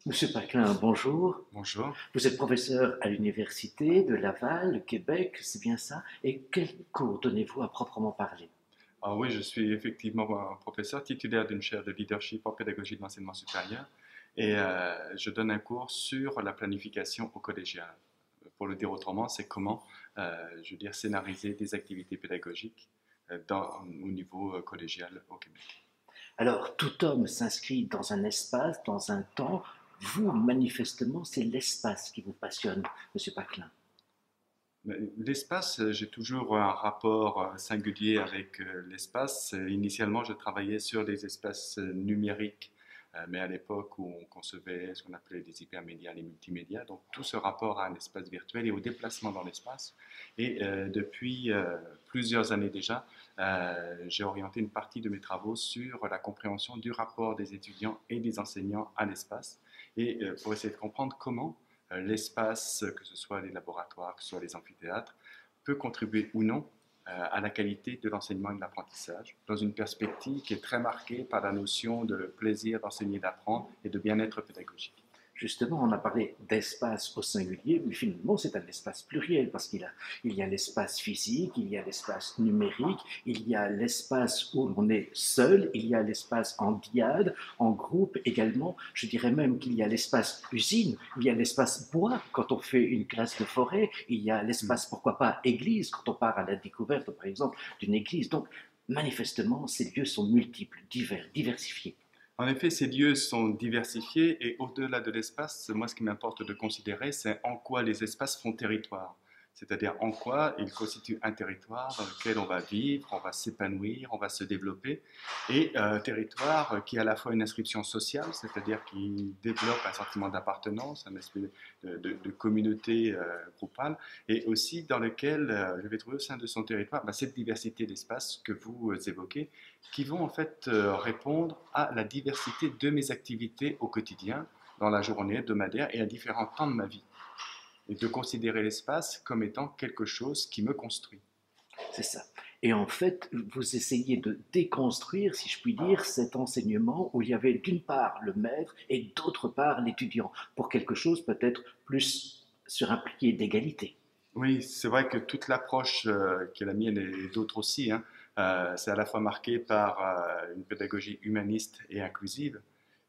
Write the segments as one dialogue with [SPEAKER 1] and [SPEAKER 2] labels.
[SPEAKER 1] Monsieur Paclin, bonjour.
[SPEAKER 2] Bonjour.
[SPEAKER 1] Vous êtes professeur à l'Université de Laval, Québec, c'est bien ça? Et quel cours donnez-vous à proprement parler?
[SPEAKER 2] Alors oui, je suis effectivement un professeur titulaire d'une chaire de leadership en pédagogie de l'enseignement supérieur et je donne un cours sur la planification au collégial. Pour le dire autrement, c'est comment, je veux dire, scénariser des activités pédagogiques au niveau collégial au Québec.
[SPEAKER 1] Alors, tout homme s'inscrit dans un espace, dans un temps. Vous, manifestement, c'est l'espace qui vous passionne, Monsieur Paclin.
[SPEAKER 2] L'espace, j'ai toujours un rapport singulier avec l'espace. Initialement, je travaillais sur des espaces numériques, mais à l'époque où on concevait ce qu'on appelait les hypermédias, les multimédias, donc tout ce rapport à un espace virtuel et au déplacement dans l'espace. Et depuis plusieurs années déjà, j'ai orienté une partie de mes travaux sur la compréhension du rapport des étudiants et des enseignants à l'espace, et pour essayer de comprendre comment l'espace, que ce soit les laboratoires, que ce soit les amphithéâtres, peut contribuer ou non à la qualité de l'enseignement et de l'apprentissage, dans une perspective qui est très marquée par la notion de plaisir d'enseigner et d'apprendre et de bien-être pédagogique.
[SPEAKER 1] Justement, on a parlé d'espace au singulier, mais finalement, c'est un espace pluriel parce il y a l'espace physique, il y a l'espace numérique, il y a l'espace où l'on est seul, il y a l'espace en diade, en groupe également. Je dirais même qu'il y a l'espace usine, il y a l'espace bois quand on fait une classe de forêt, il y a l'espace, pourquoi pas, église quand on part à la découverte, par exemple, d'une église. Donc, manifestement, ces lieux sont multiples, divers, diversifiés.
[SPEAKER 2] En effet, ces lieux sont diversifiés et au-delà de l'espace, moi ce qui m'importe de considérer, c'est en quoi les espaces font territoire. C'est-à-dire en quoi ils constituent un territoire dans lequel on va vivre, on va s'épanouir, on va se développer, et un territoire qui a à la fois une inscription sociale, c'est-à-dire qui développe un sentiment d'appartenance, un aspect de communauté groupale, et aussi dans lequel je vais trouver au sein de son territoire cette diversité d'espaces que vous évoquez, qui vont en fait répondre à la diversité de mes activités au quotidien, dans la journée hebdomadaire et à différents temps de ma vie. Et de considérer l'espace comme étant quelque chose qui me construit.
[SPEAKER 1] C'est ça. Et en fait, vous essayez de déconstruire, si je puis dire, cet enseignement où il y avait d'une part le maître et d'autre part l'étudiant, pour quelque chose peut-être plus sur un pied d'égalité.
[SPEAKER 2] Oui, c'est vrai que toute l'approche qui est la mienne et d'autres aussi, hein, c'est à la fois marqué par une pédagogie humaniste et inclusive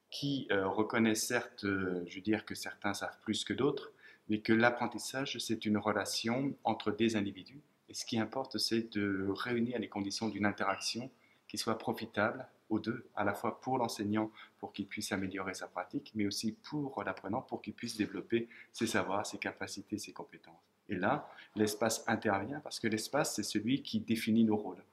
[SPEAKER 2] qui reconnaît certes, je veux dire que certains savent plus que d'autres, mais que l'apprentissage, c'est une relation entre des individus. Et ce qui importe, c'est de réunir les conditions d'une interaction qui soit profitable aux deux, à la fois pour l'enseignant, pour qu'il puisse améliorer sa pratique, mais aussi pour l'apprenant, pour qu'il puisse développer ses savoirs, ses capacités, ses compétences. Et là, l'espace intervient parce que l'espace, c'est celui qui définit nos rôles.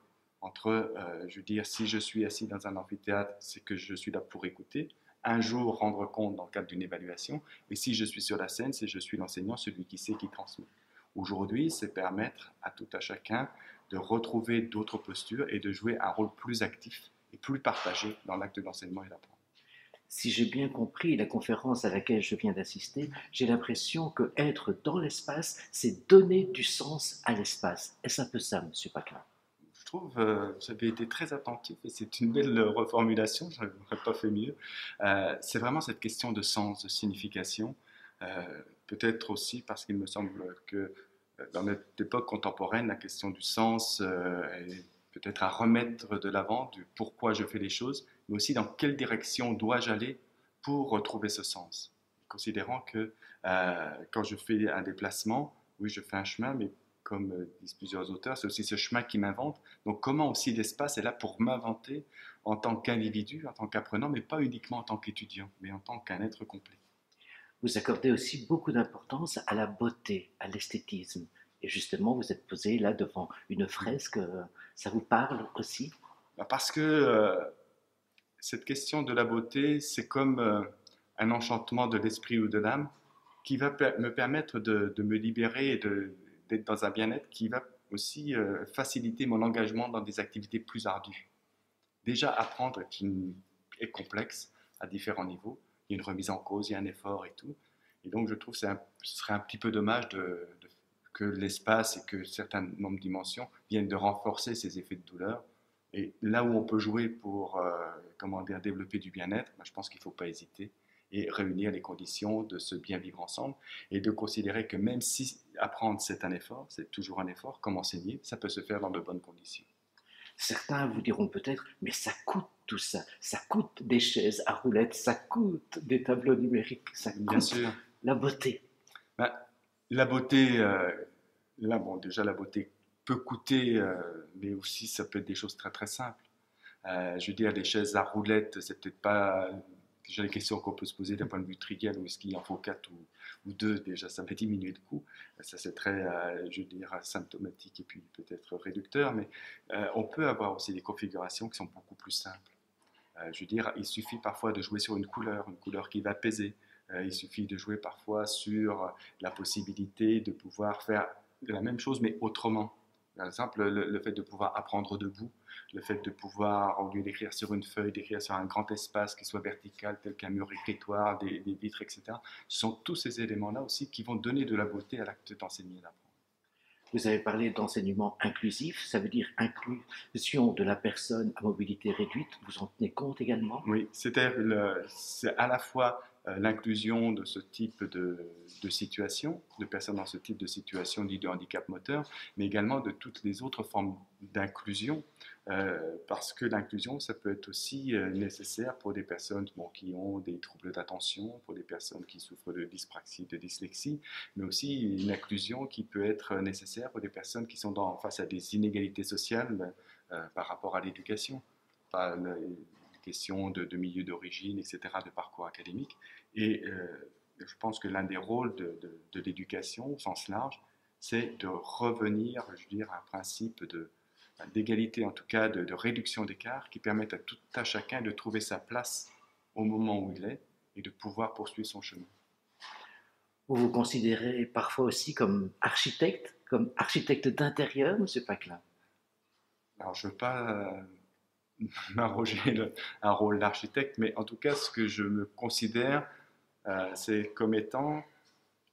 [SPEAKER 2] Entre, je veux dire, si je suis assis dans un amphithéâtre, c'est que je suis là pour écouter, un jour rendre compte dans le cadre d'une évaluation, et si je suis sur la scène, c'est je suis l'enseignant, celui qui sait, qui transmet. Aujourd'hui, c'est permettre à tout à chacun de retrouver d'autres postures et de jouer un rôle plus actif et plus partagé dans l'acte d'enseignement et d'apprentissage.
[SPEAKER 1] Si j'ai bien compris la conférence à laquelle je viens d'assister, j'ai l'impression que être dans l'espace, c'est donner du sens à l'espace. Est-ce un peu ça, Monsieur Paclin?
[SPEAKER 2] Je trouve que vous avez été très attentif et c'est une belle reformulation, je n'aurais pas fait mieux. C'est vraiment cette question de sens, de signification. Peut-être aussi parce qu'il me semble que dans notre époque contemporaine, la question du sens est peut-être à remettre de l'avant, du pourquoi je fais les choses, mais aussi dans quelle direction dois-je aller pour retrouver ce sens. Considérant que quand je fais un déplacement, oui, je fais un chemin, mais comme disent plusieurs auteurs, c'est aussi ce chemin qui m'invente. Donc comment aussi l'espace est là pour m'inventer en tant qu'individu, en tant qu'apprenant, mais pas uniquement en tant qu'étudiant, mais en tant qu'un être complet.
[SPEAKER 1] Vous accordez aussi beaucoup d'importance à la beauté, à l'esthétisme. Et justement, vous êtes posé là devant une fresque. Ça vous parle aussi?
[SPEAKER 2] Parce que cette question de la beauté, c'est comme un enchantement de l'esprit ou de l'âme qui va me permettre de me libérer et d'être dans un bien-être qui va aussi faciliter mon engagement dans des activités plus ardues. Déjà, apprendre qui est complexe à différents niveaux, il y a une remise en cause, il y a un effort et tout. Et donc, je trouve que ce serait un petit peu dommage que l'espace et que certains nombres de dimensions viennent de renforcer ces effets de douleur. Et là où on peut jouer pour comment dire, développer du bien-être, je pense qu'il ne faut pas hésiter. et réunir les conditions de ce bien vivre ensemble et de considérer que même si apprendre c'est un effort, c'est toujours un effort, comme enseigner, ça peut se faire dans de bonnes conditions.
[SPEAKER 1] Certains vous diront peut-être, mais ça coûte tout ça. Ça coûte des chaises à roulettes, ça coûte des tableaux numériques, ça
[SPEAKER 2] Bien
[SPEAKER 1] coûte
[SPEAKER 2] sûr,
[SPEAKER 1] la beauté.
[SPEAKER 2] ben, la beauté, là bon déjà la beauté peut coûter, mais aussi ça peut être des choses très très simples. Je veux dire, les chaises à roulettes, c'est peut-être pas déjà les questions qu'on peut se poser d'un point de vue trivial, ou est-ce qu'il en faut 4 ou 2, déjà ça fait diminuer le coût. Ça c'est très, je veux dire, symptomatique et puis peut-être réducteur, mais on peut avoir aussi des configurations qui sont beaucoup plus simples. Je veux dire, il suffit parfois de jouer sur une couleur qui va apaiser. Il suffit de jouer parfois sur la possibilité de pouvoir faire la même chose mais autrement. Par exemple, le fait de pouvoir apprendre debout, le fait de pouvoir, au lieu d'écrire sur une feuille, d'écrire sur un grand espace qui soit vertical, tel qu'un mur écritoire, des vitres, etc. Ce sont tous ces éléments-là aussi qui vont donner de la beauté à l'acte d'enseigner et d'apprendre.
[SPEAKER 1] Vous avez parlé d'enseignement inclusif, ça veut dire inclusion de la personne à mobilité réduite. Vous en tenez compte également?
[SPEAKER 2] Oui, c'est à la fois l'inclusion de ce type de situation, de personnes dans ce type de situation dite de handicap moteur, mais également de toutes les autres formes d'inclusion, parce que l'inclusion, ça peut être aussi nécessaire pour des personnes bon, qui ont des troubles d'attention, pour des personnes qui souffrent de dyspraxie, de dyslexie, mais aussi une inclusion qui peut être nécessaire pour des personnes qui sont face à des inégalités sociales par rapport à l'éducation. Pas questions de milieu d'origine, etc., de parcours académique. Et je pense que l'un des rôles de l'éducation, au sens large, c'est de revenir, je veux dire, à un principe d'égalité, en tout cas de réduction d'écart, qui permette à tout à chacun de trouver sa place au moment où il est et de pouvoir poursuivre son chemin.
[SPEAKER 1] Vous vous considérez parfois aussi comme architecte d'intérieur, M. Paclin?
[SPEAKER 2] Alors, je ne veux pas m'arroger un rôle d'architecte, mais en tout cas, ce que je me considère, c'est comme étant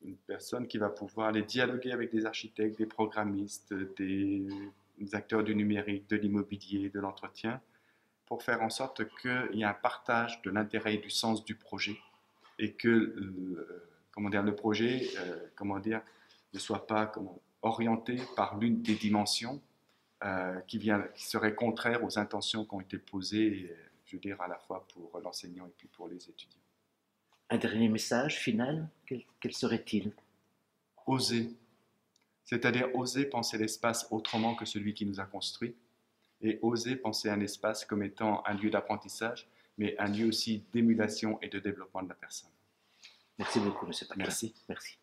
[SPEAKER 2] une personne qui va pouvoir aller dialoguer avec des architectes, des programmistes, des acteurs du numérique, de l'immobilier, de l'entretien, pour faire en sorte qu'il y ait un partage de l'intérêt et du sens du projet et que comment dire, le projet ne soit pas orienté par l'une des dimensions qui serait contraire aux intentions qui ont été posées, je veux dire, à la fois pour l'enseignant et puis pour les étudiants.
[SPEAKER 1] Un dernier message final, quel serait-il?
[SPEAKER 2] Oser, c'est-à-dire oser penser l'espace autrement que celui qui nous a construit et oser penser un espace comme étant un lieu d'apprentissage, mais un lieu aussi d'émulation et de développement de la personne.
[SPEAKER 1] Merci beaucoup, M. Paclin.
[SPEAKER 2] Merci.
[SPEAKER 1] Merci.